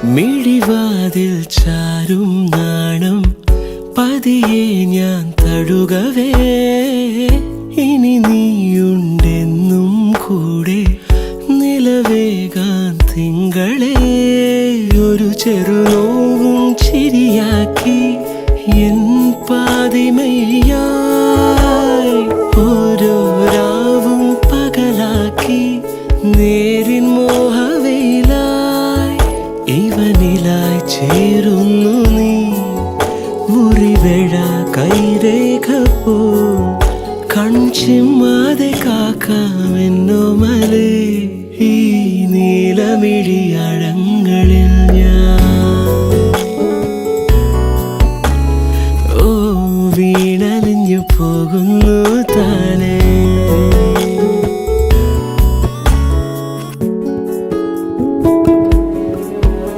മിഴിവാതിൽ ചാരും നാണം പതിയെ ഞാൻ തഴുകവേ ഇനി നീയുണ്ടെന്നും കൂടെ നിലവേകാൻ തിങ്കളെ ഒരു ചെറുനോവും ചിരിയാക്കി എൻ പാതിമയായി ഓരോ രാവും പകലാക്കി നേരിൻ മോഹവയിലായി ഇവനിലായി ചേരുന്നു നീ മുറിവേഴ കൈരേഖ പോ കൺചിമ്മാതെ കാക്കാമെന്നോ മലേ ഈ നീലമിഴിയ